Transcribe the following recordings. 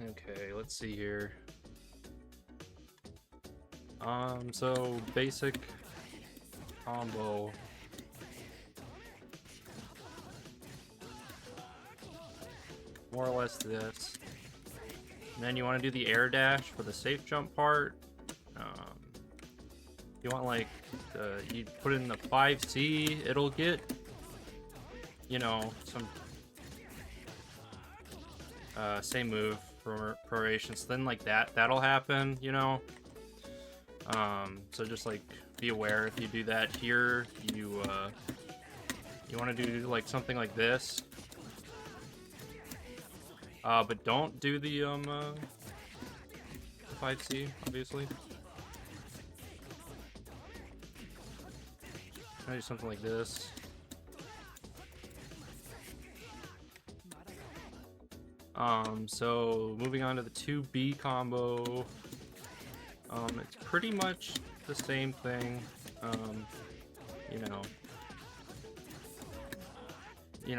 Okay, let's see here. So basic combo. More or less this. And then you want to do the air dash for the safe jump part. You want like you put in the 5C, it'll get, you know, some same move for prorations. Then like that'll happen, you know. So just like be aware if you do that here, you want to do like something like this. But don't do the 5C, obviously. I'll do something like this. So moving on to the 2B combo. It's pretty much the same thing. You know,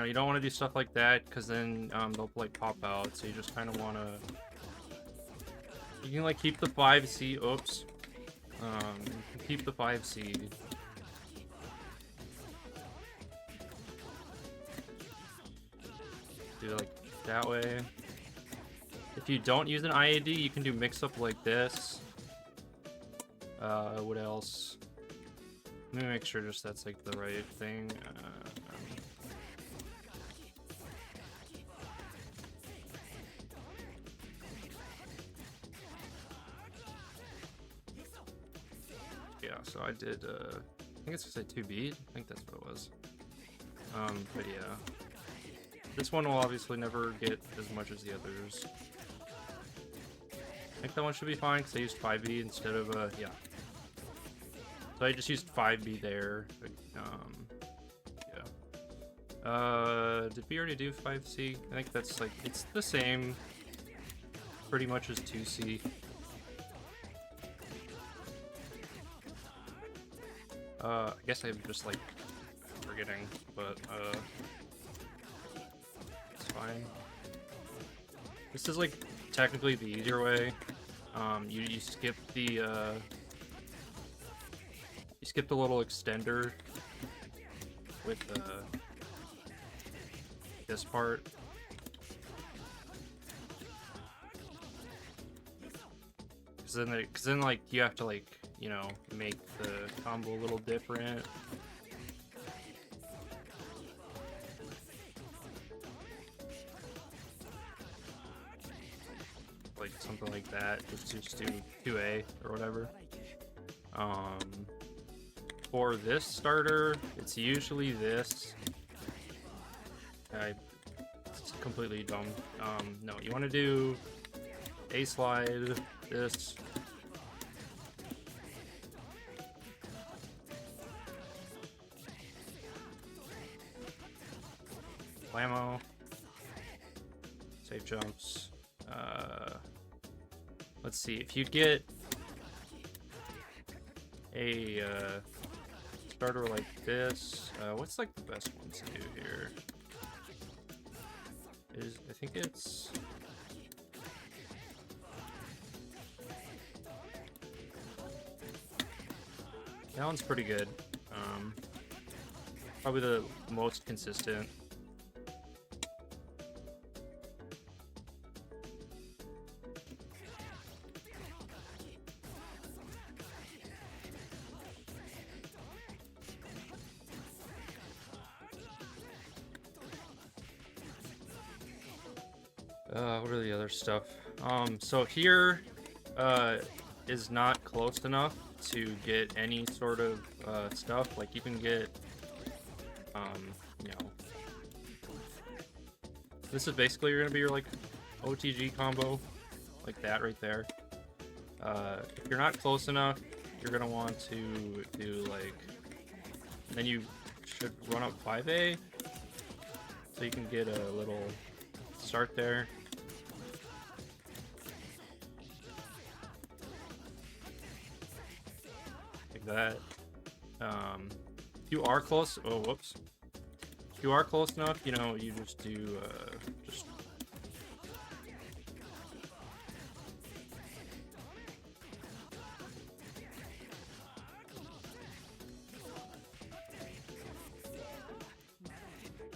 you don't want to do stuff like that because then they'll like pop out. So you just kind of want to. You can like keep the 5C. Oops. You can keep the 5C. Do it like that way. If you don't use an IAD, you can do mix up like this. What else? Let me make sure just that's like the right thing. Yeah, so I did, I think it's just a 2B. I think that's what it was. But yeah. This one will obviously never get as much as the others. I think that one should be fine because I used 5B instead of, yeah. So I just used 5B there. Yeah. Did we already do 5C? I think that's like, it's the same pretty much as 2C. I guess I'm just like forgetting, but it's fine. This is like technically the easier way. You skip the little extender with this part. Cause then like you have to like, you know, make the combo a little different. Like something like that, just do 2A or whatever. For this starter, it's usually this. It's completely dumb. No, you want to do A slide, this. Blammo. Safe jumps. Let's see, if you get a starter like this, what's like the best one to do here? I think it's that one's pretty good. Probably the most consistent. What are the other stuff? So here is not close enough to get any sort of stuff. Like you can get, you know, this is basically gonna be your like OTG combo, like that right there. If you're not close enough, you're gonna want to do like, then you should run up 5A, so you can get a little start there. Like that. If you are close, oh whoops. If you are close enough, you know, you just do just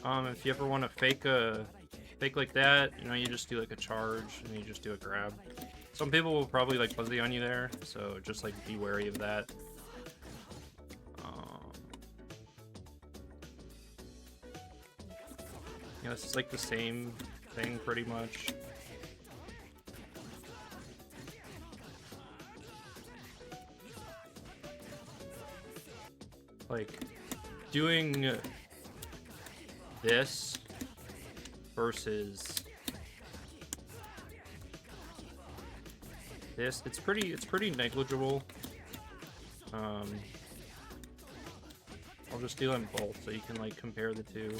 If you ever want to fake like that, you know, you just do like a charge and you just do a grab. Some people will probably like fuzzy on you there, so just like be wary of that. Yeah, this is like the same thing pretty much. Like doing this versus this, it's pretty negligible. I'll just do them both so you can like compare the two.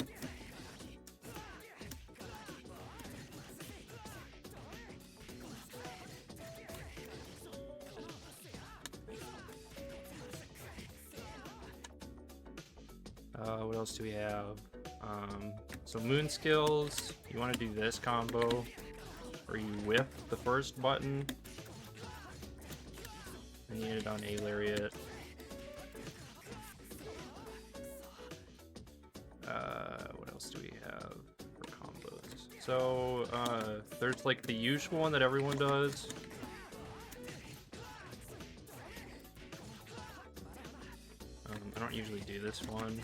What else do we have? So moon skills, you want to do this combo where you whip the first button and you hit it on A lariat. What else do we have for combos? So there's like the usual one that everyone does. I don't usually do this one.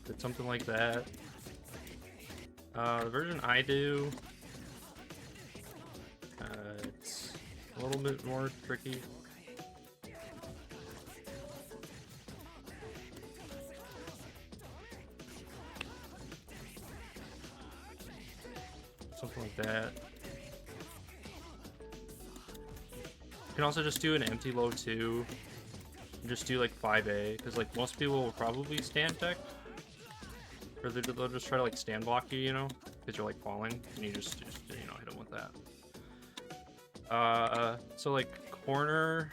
Did something like that. The version I do, it's a little bit more tricky. Something like that. You can also just do an empty low too. And just do like 5A, because like most people will probably stand tech. Or they'll just try to like stand block you, you know, because you're like falling, and you just you know, hit them with that. So like corner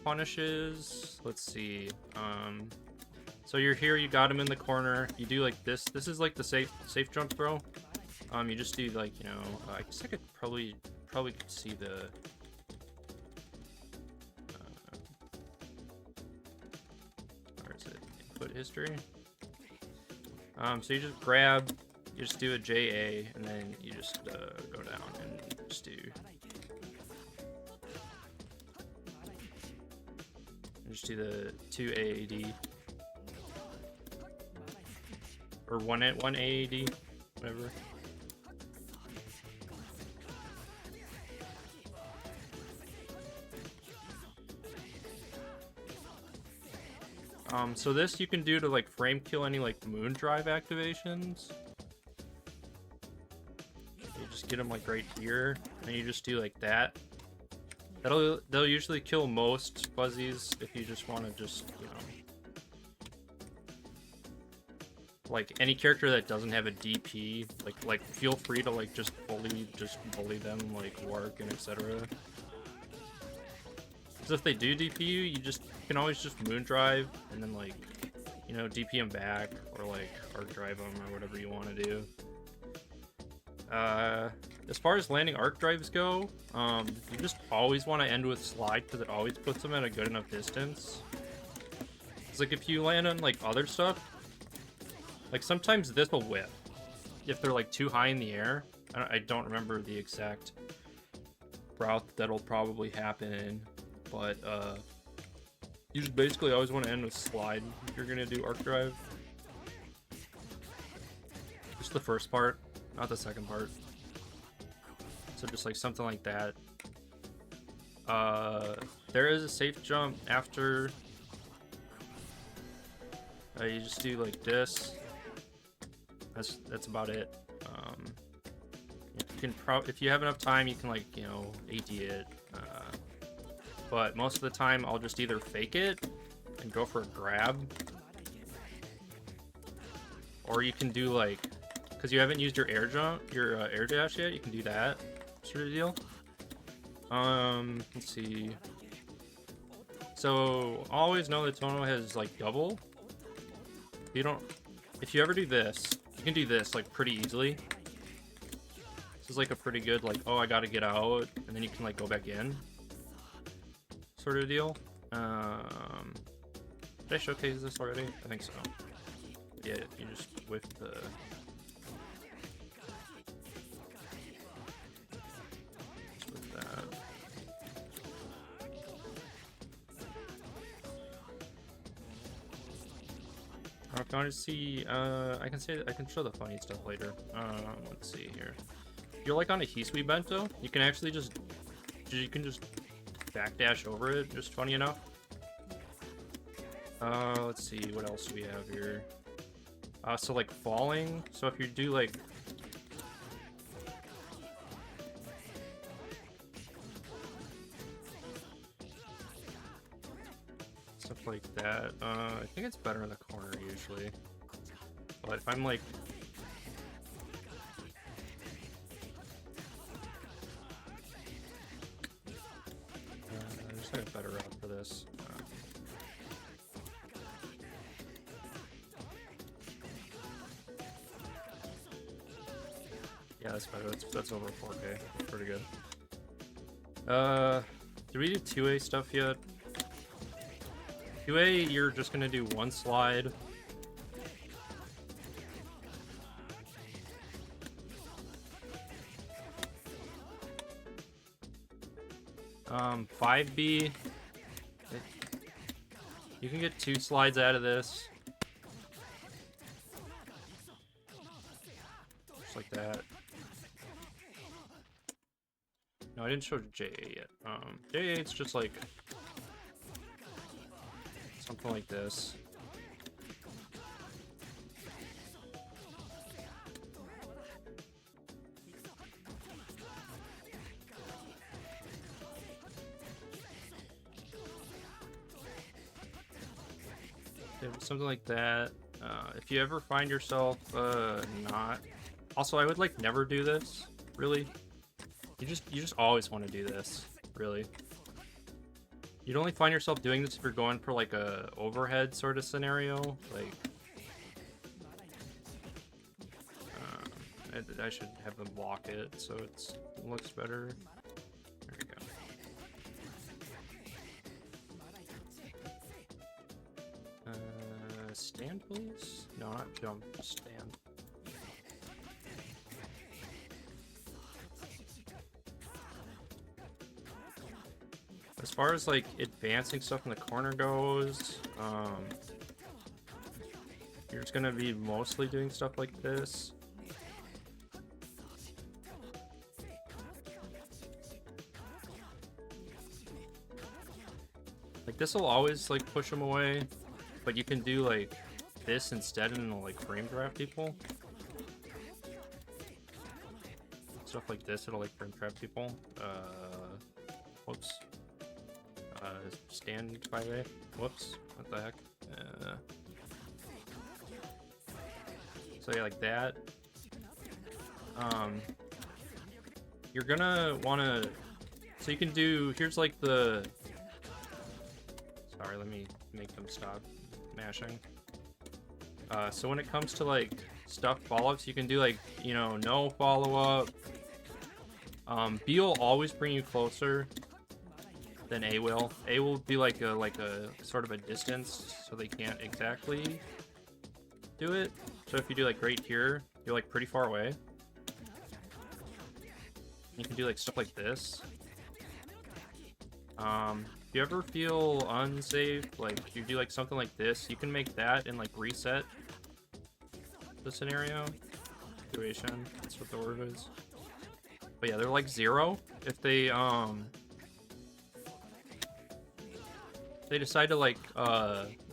punishes. Let's see. So you're here, you got him in the corner. You do like this. This is like the safe jump throw. You just do like, you know, I guess I could probably could see the. Where is it? Input history. So you just grab, you just do a JA, and then you just go down and just do. Just do the 2 AAD. Or 1 AAD, whatever. So this you can do to like frame kill any like moon drive activations. You just get them like right here, and you just do like that. They'll usually kill most fuzzies if you just want to just, you know, like any character that doesn't have a DP, like feel free to like just bully them, like Wark and etc. Because if they do DP you, you can always just moon drive and then like, you know, DP them back, or like arc drive them, or whatever you want to do. As far as landing arc drives go, you just always want to end with slide, because it always puts them at a good enough distance. It's like if you land on like other stuff, like sometimes this will whip if they're like too high in the air. I don't remember the exact route that'll probably happen in, but you just basically always want to end with slide if you're gonna do arc drive. Just the first part, not the second part. So just like something like that. There is a safe jump after. You just do like this. That's about it. You can if you have enough time, you can like, you know, AD it. But most of the time, I'll just either fake it and go for a grab, or you can do like, because you haven't used your air dash yet, you can do that sort of deal. Let's see. So always know that Tohno has like double. If you ever do this, you can do this like pretty easily. This is like a pretty good like, oh, I gotta get out, and then you can like go back in sort of deal. Did I showcase this already? I think so. Yeah, you just whiff the... Just whiff that. If you want to see, I can show the funny stuff later. Let's see here. If you're like on a Hisui bento, you can actually just backdash over it. Just funny enough. Let's see what else do we have here. So like falling. So if you do like stuff like that, I think it's better in the corner usually. But if I'm like there's like a better route for this. Yeah, that's better. That's over 4K. That's pretty good. Did we do 2A stuff yet? 2A, you're just gonna do one slide. Um, 5B, you can get 2 slides out of this. Just like that. No, I didn't show JA yet. JA, it's just like something like this. Yeah, something like that. If you ever find yourself not... Also, I would like never do this, really. You just always want to do this, really. You'd only find yourself doing this if you're going for like a overhead sort of scenario. Like, I should have them block it so it looks better. There you go. Stand, please? No, not jump, just stand. As far as like advancing stuff in the corner goes, you're just gonna be mostly doing stuff like this. Like this will always like push them away, but you can do like this instead and it'll like frame trap people. Stuff like this, it'll like frame trap people. Whoops. Stand 5A. Whoops. What the heck? So yeah, like that. You're gonna wanna... So you can do... Here's like the... Sorry, let me make them stop mashing. So when it comes to like stuff follow-ups, you can do like, you know, no follow-up. B will always bring you closer than A will. A will be like a sort of a distance, so they can't exactly do it. So if you do like right here, you're like pretty far away. You can do like stuff like this. If you ever feel unsafe, like you do like something like this, you can make that and like reset the scenario. Situation, that's what the word is. But yeah, they're like 0 if they decide to like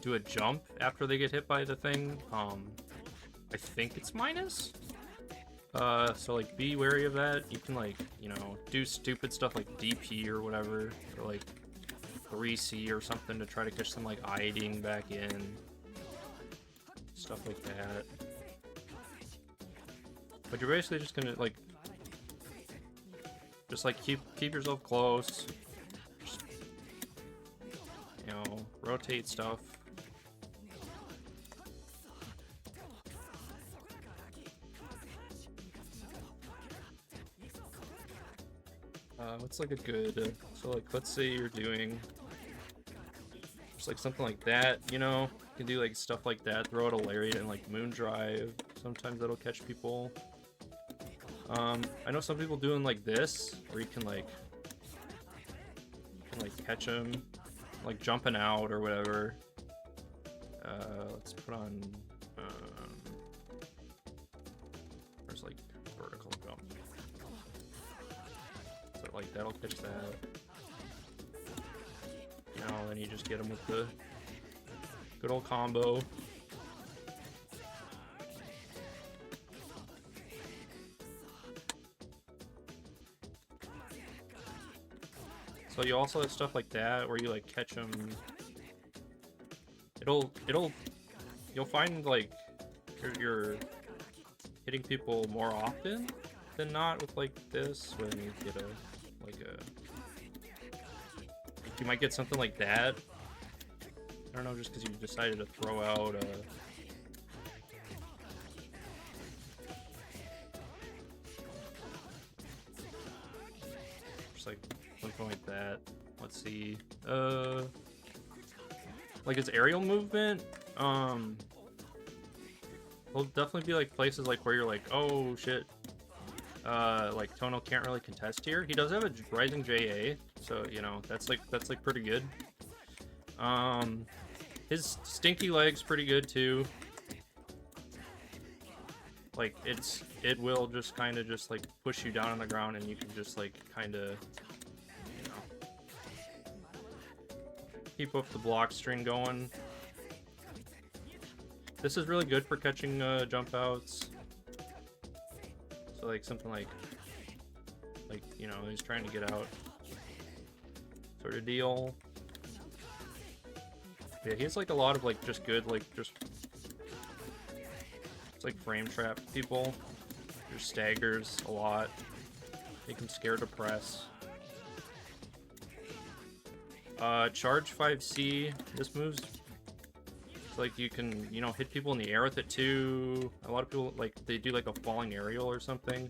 do a jump after they get hit by the thing. I think it's minus. So like be wary of that. You can like, you know, do stupid stuff like DP or whatever, or like 3C or something to try to catch them like IDing back in. Stuff like that. But you're basically just gonna like keep yourself close. Just, you know, rotate stuff. What's like a good, so like let's say you're doing Just like something like that, you know? You can do like stuff like that, throw out a lariat and like moon drive. Sometimes that'll catch people. I know some people doing like this, where you can like catch them, like jumping out or whatever. Let's put on, there's like vertical jump. So like that'll catch that. Now then you just get them with the good old combo. So you also have stuff like that where you like catch them. You'll find like you're hitting people more often than not with like this when you get you might get something like that. I don't know, just because you decided to throw out just like something like that. Let's see. Like its aerial movement, there'll definitely be like places like where you're like, oh shit, like Tohno can't really contest here. He does have a rising JA, so you know that's like pretty good. His stinky leg's pretty good too. Like it will just kind of just like push you down on the ground, and you can just like kind of, you know, keep up the block string going. This is really good for catching jump outs. So like something like you know, he's trying to get out sort of deal. Yeah, he has like a lot of like just good like just it's like frame trap people. There's staggers a lot. Make him scared to press. Charge 5C. This move's like you can, you know, hit people in the air with it too. A lot of people like they do like a falling aerial or something.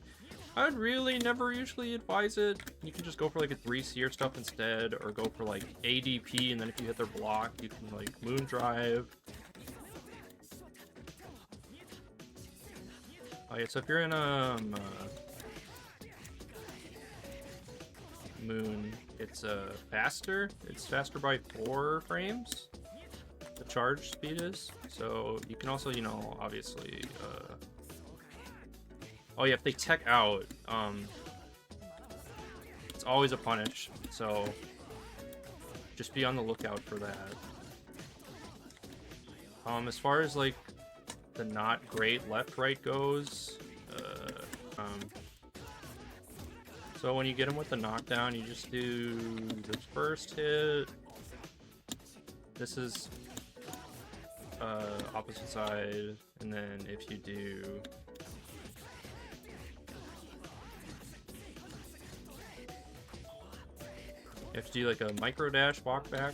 I'd really never usually advise it. You can just go for like a 3C or stuff instead, or go for like ADP, and then if you hit their block, you can like moon drive. Oh yeah, so if you're in moon, it's faster. It's faster by 4 frames. The charge speed is, so you can also, you know, obviously oh yeah, if they tech out, it's always a punish, so just be on the lookout for that. As far as like the not great left right goes, so when you get him with the knockdown, you just do the first hit. This is opposite side, and then if you do you have to do like a micro dash walk back.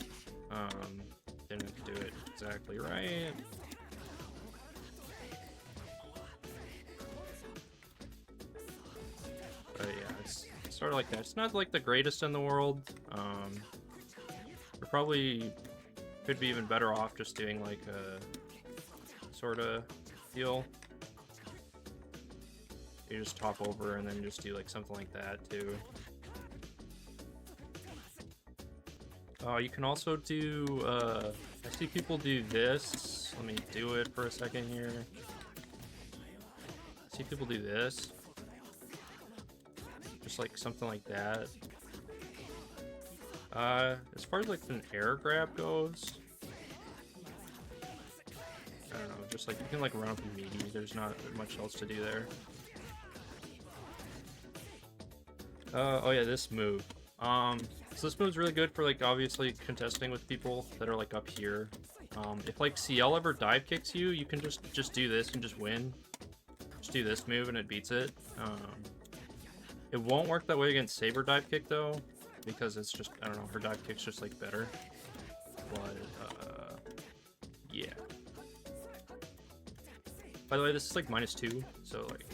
Didn't do it exactly right. But yeah, it's sort of like that. It's not like the greatest in the world. You're probably could be even better off just doing like a sort of deal. You just top over and then just do like something like that too. You can also do, I see people do this. Let me do it for a second here. I see people do this. Just like something like that. As far as like an air grab goes, I don't know, just like you can like run up and meaty. There's not much else to do there. Oh yeah, this move. So this move's really good for like obviously contesting with people that are like up here. If like CL ever dive kicks you, you can just do this and just win. Just do this move and it beats it. It won't work that way against Saber dive kick though, because it's just, I don't know, her dive kick's just like better. But yeah. By the way, this is like -2, so like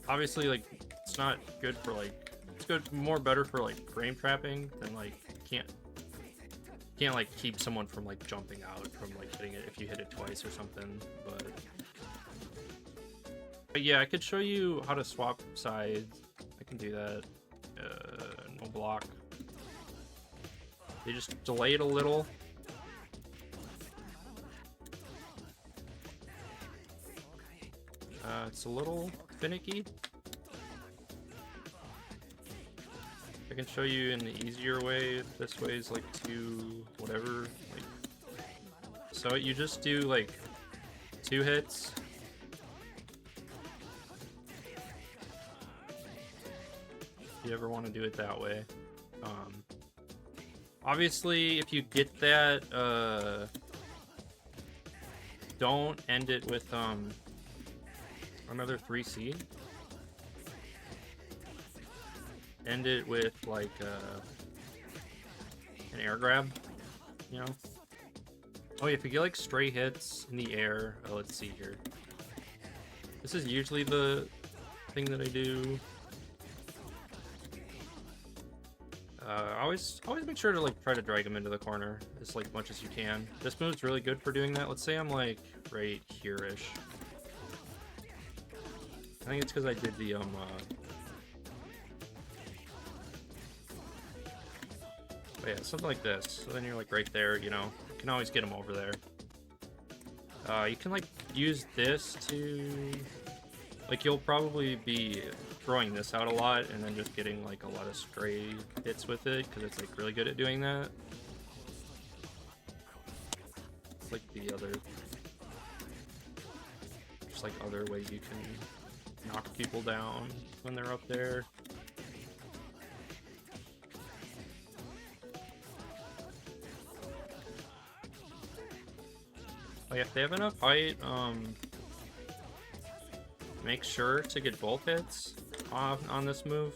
obviously like it's not good for like, it's good, more better for like frame trapping than like can't like keep someone from like jumping out from like hitting it if you hit it twice or something. But yeah, I could show you how to swap sides. I can do that. No block. They just delay it a little. It's a little finicky. I can show you in the easier way. This way is like two whatever. Like, so you just do like 2 hits. If you ever want to do it that way. Obviously, if you get that, don't end it with another 3C. End it with like an air grab, you know. Oh, if you get like stray hits in the air, let's see here. This is usually the thing that I do. Always make sure to like try to drag them into the corner as like much as you can. This move's really good for doing that. Let's say I'm like right here-ish. I think it's because I did the oh yeah, something like this. So then you're like right there, you know. You can always get them over there. You can like use this to like you'll probably be throwing this out a lot and then just getting like a lot of stray hits with it because it's like really good at doing that. It's like the other just like other way you can knock people down when they're up there. Oh yeah, if they have enough height, make sure to get both hits on this move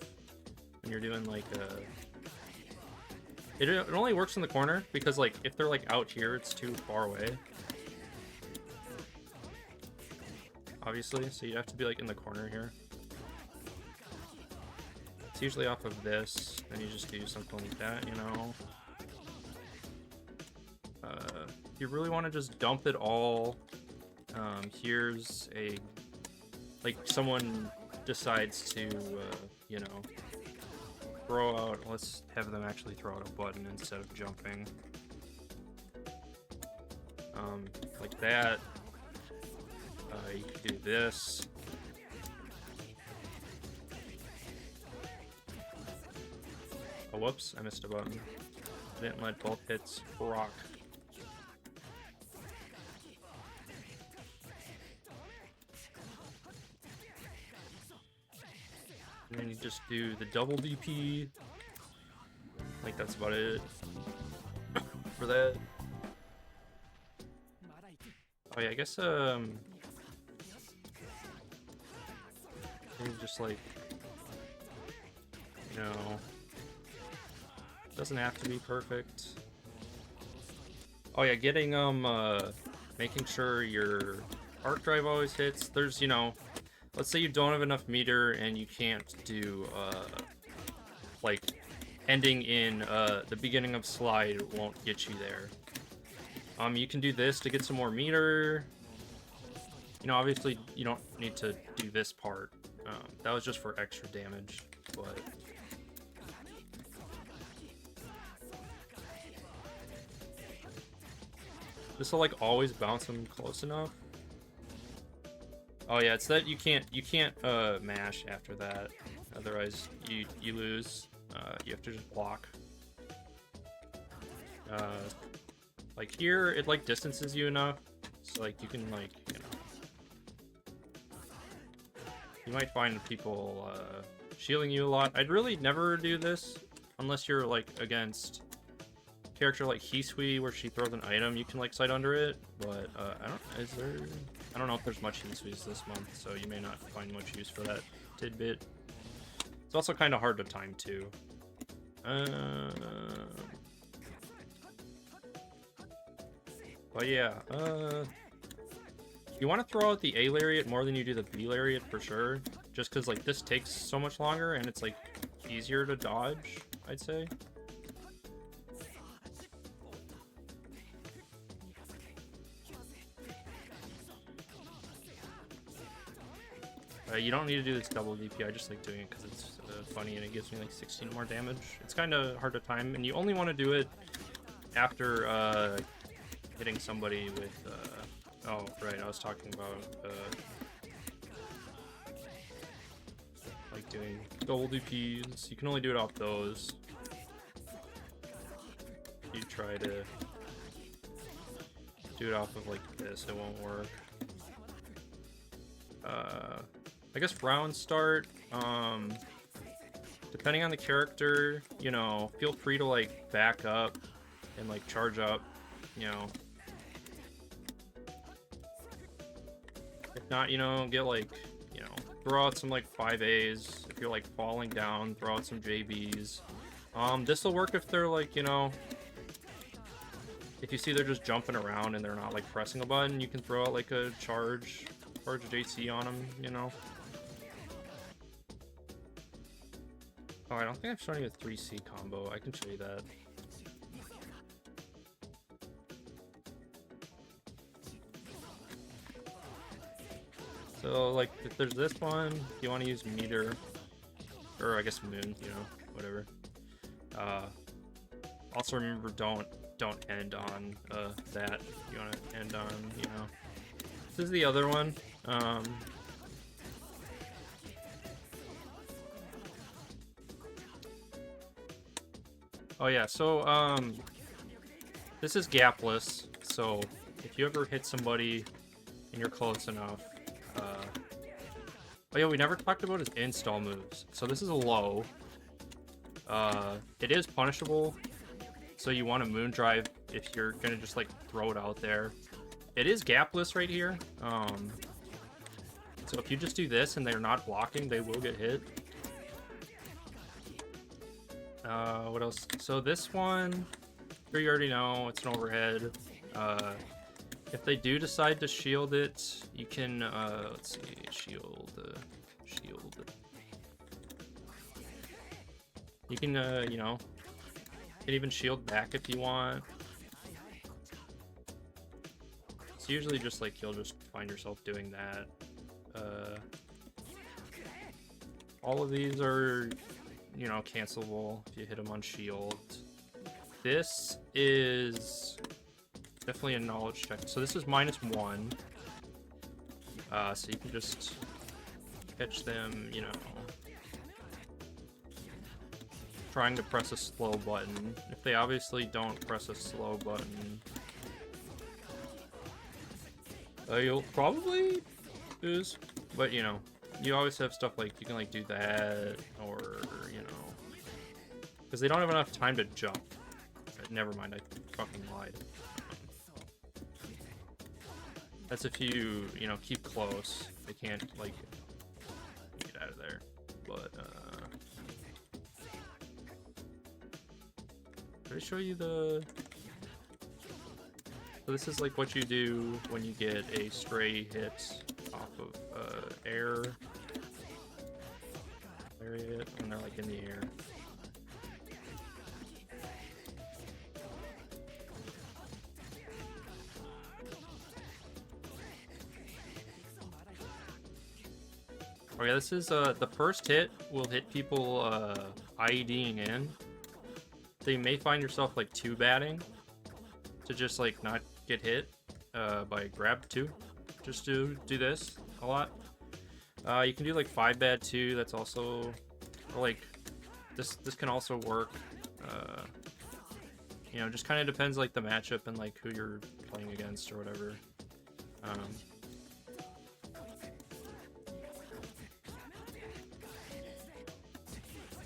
when you're doing like it only works in the corner because like if they're like out here it's too far away, obviously, so you have to be like in the corner here. It's usually off of this, then you just do something like that, you know. If you really want to just dump it all, here's a like someone decides to you know, throw out, let's have them actually throw out a button instead of jumping, like that. You can do this. Oh, whoops, I missed a button. Didn't let both hits rock. And then you just do the double DP. Like that's about it for that. Oh yeah, I guess maybe just like, you know, doesn't have to be perfect. Oh yeah, getting making sure your arc drive always hits. There's, you know, let's say you don't have enough meter and you can't do like ending in the beginning of slide won't get you there. You can do this to get some more meter. You know, obviously you don't need to do this part. That was just for extra damage, but this will like always bounce them close enough. Oh yeah, it's that you can't mash after that, otherwise you lose. You have to just block. Like here, it like distances you enough, so like you can like, you know, you might find people shielding you a lot. I'd really never do this unless you're like against a character like Hisui where she throws an item, you can like sight under it. But I don't know if there's much Hisuis this month, so you may not find much use for that tidbit. It's also kind of hard to time too. But yeah, you want to throw out the A lariat more than you do the B lariat for sure, just because like this takes so much longer and it's like easier to dodge, I'd say. You don't need to do this double DP. I just like doing it because it's funny and it gives me like 16 more damage. It's kind of hard to time, and you only want to do it after hitting somebody with. Oh, right. I was talking about like doing double DPs. You can only do it off those. You try to do it off of like this, it won't work. I guess round start, depending on the character, you know, feel free to like back up and like charge up, you know. If not, you know, get like, you know, throw out some like 5As. If you're like falling down, throw out some JBs. This will work if they're like, you know, if you see they're just jumping around and they're not like pressing a button, you can throw out like a charge JC on them, you know. Oh, I don't think I've shown you a 3C combo. I can show you that. So, like, if there's this one, if you want to use meter, or I guess moon, you know, whatever. Also remember, don't end on that. You want to end on, you know. This is the other one. Oh yeah, so this is gapless, so if you ever hit somebody and you're close enough, oh yeah, we never talked about his install moves. So this is a low. It is punishable, so you want to moon drive if you're gonna just like throw it out there. It is gapless right here. So if you just do this and they're not blocking, they will get hit. What else? So this one, sure you already know, it's an overhead. If they do decide to shield it, you can, let's see, shield. You can, you know, you can even shield back if you want. It's usually just like you'll just find yourself doing that. All of these are, you know, cancelable if you hit them on shield. This is definitely a knowledge check. So this is -1. So you can just catch them, you know, trying to press a slow button. If they obviously don't press a slow button, you'll probably lose. But, you know, you always have stuff like you can like do that, or, you know, because they don't have enough time to jump. Never mind, I fucking lied. That's if you, you know, keep close. They can't like get out of there. But did I show you the? So this is like what you do when you get a stray hit off of air. Lariat, when they're like in the air. Oh yeah, this is the first hit will hit people IEDing in. So you may find yourself like 2-batting to just like not get hit by grab 2. Just do this a lot. You can do like 5-bat too. That's also, or like this can also work. You know, just kind of depends like the matchup and like who you're playing against or whatever.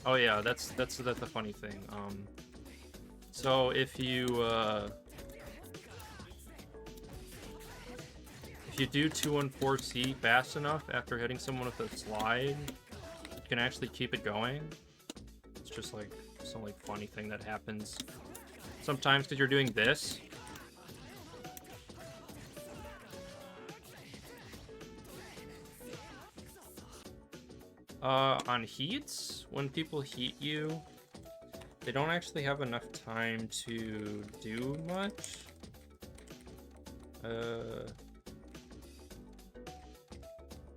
Oh yeah, that's the funny thing. So if you do 214C fast enough after hitting someone with a slide, you can actually keep it going. It's just like some like funny thing that happens sometimes because you're doing this. On heats, when people heat you, they don't actually have enough time to do much.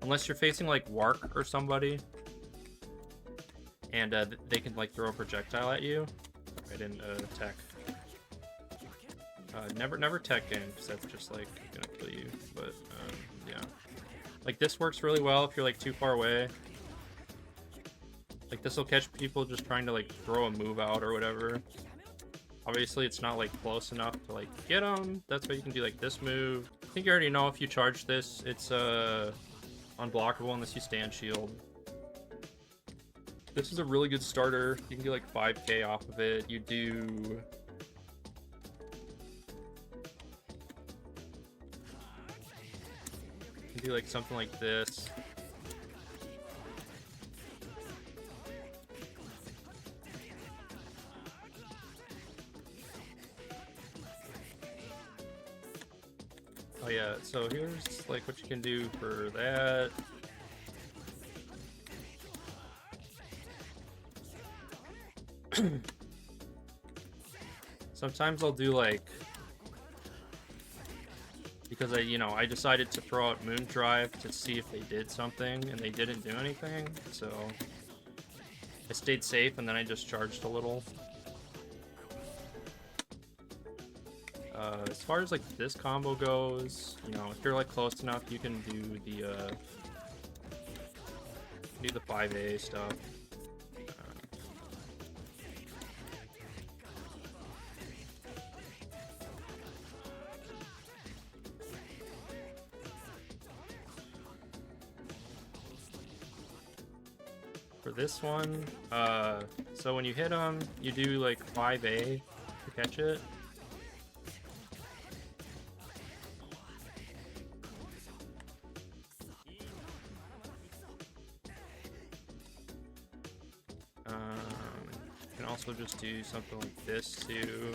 unless you're facing like Wark or somebody, and they can like throw a projectile at you. Sorry, I didn't attack. Never tech in, because that's just like gonna kill you. But yeah, like this works really well if you're like too far away. Like this will catch people just trying to like throw a move out or whatever. Obviously, it's not like close enough to like get them. That's why you can do like this move. I think you already know if you charge this, it's unblockable unless you stand shield. This is a really good starter. You can get like 5k off of it. You do. You can do like something like this. Oh yeah, so here's like what you can do for that. Sometimes I'll do like, because I decided to throw out Moon Drive to see if they did something, and they didn't do anything, so I stayed safe and then I just charged a little. As far as like this combo goes, if you're like close enough, you can do the 5A stuff. For this one, so when you hit them, you do like 5A to catch it. You can also just do something like this too.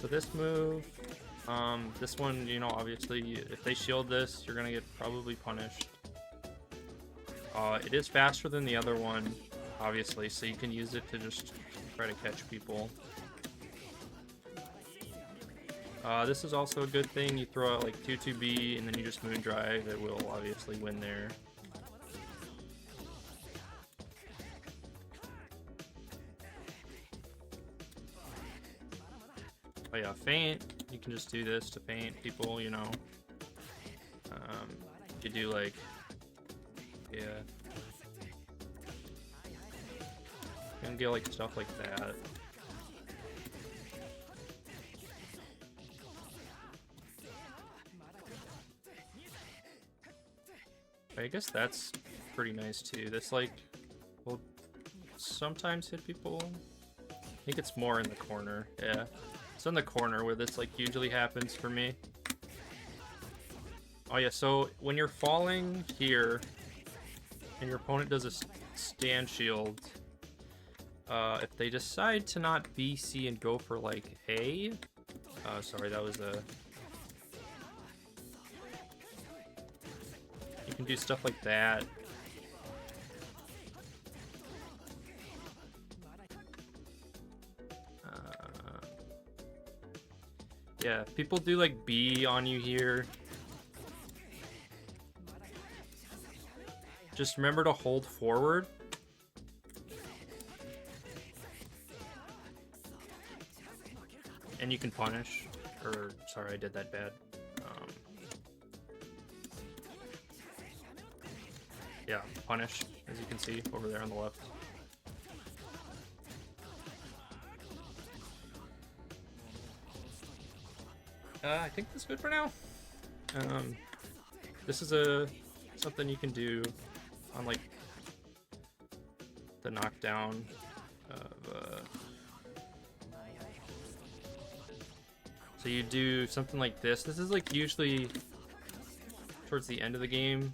So this move, this one, obviously, if they shield this, you're gonna get probably punished. It is faster than the other one, obviously, so you can use it to just try to catch people. This is also a good thing. You throw out like 2-2B and then you just Moon Drive. It will obviously win there. Oh yeah, feint. You can just do this to feint people, You do like, yeah. You can get like stuff like that. I guess that's pretty nice too. This like will sometimes hit people. I think it's more in the corner. Yeah, it's in the corner where this like usually happens for me. Oh yeah, so when you're falling here and your opponent does a stand shield, if they decide to not BC and go for like A, sorry, that was a. You can do stuff like that. Yeah, people do like B on you here. Just remember to hold forward. And you can punish. Or, sorry, I did that bad. Yeah, punish, as you can see over there on the left. I think that's good for now. This is something you can do on like the knockdown of so you do something like this. This is like usually towards the end of the game.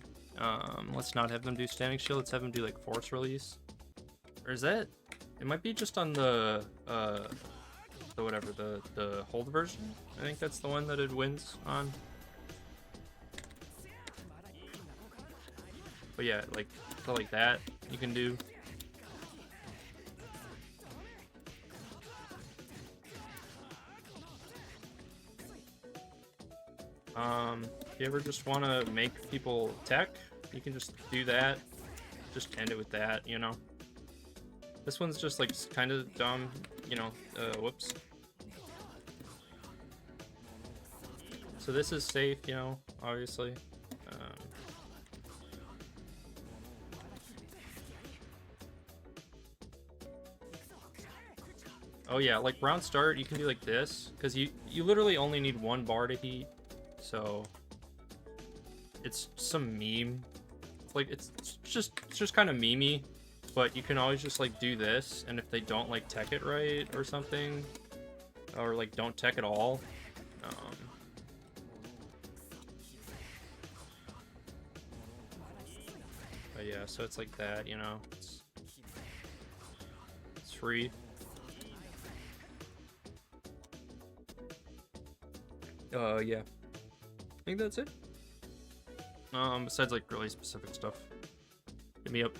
Let's not have them do standing shield. Let's have them do like force release. Or is that? It might be just on the hold version. I think that's the one that it wins on. But yeah, like stuff like that you can do. If you ever just want to make people tech, you can just do that. Just end it with that, you know. This one's just like kind of dumb, you know. Whoops. So this is safe, you know, obviously. Oh yeah, like round start, you can do like this, because you literally only need one bar to heat, so it's some meme. It's like it's just kind of memey, but you can always just like do this, and if they don't like tech it right or something, or like don't tech at all, but yeah, so it's like that, you know. It's free. Yeah. I think that's it. Besides like really specific stuff. Hit me up.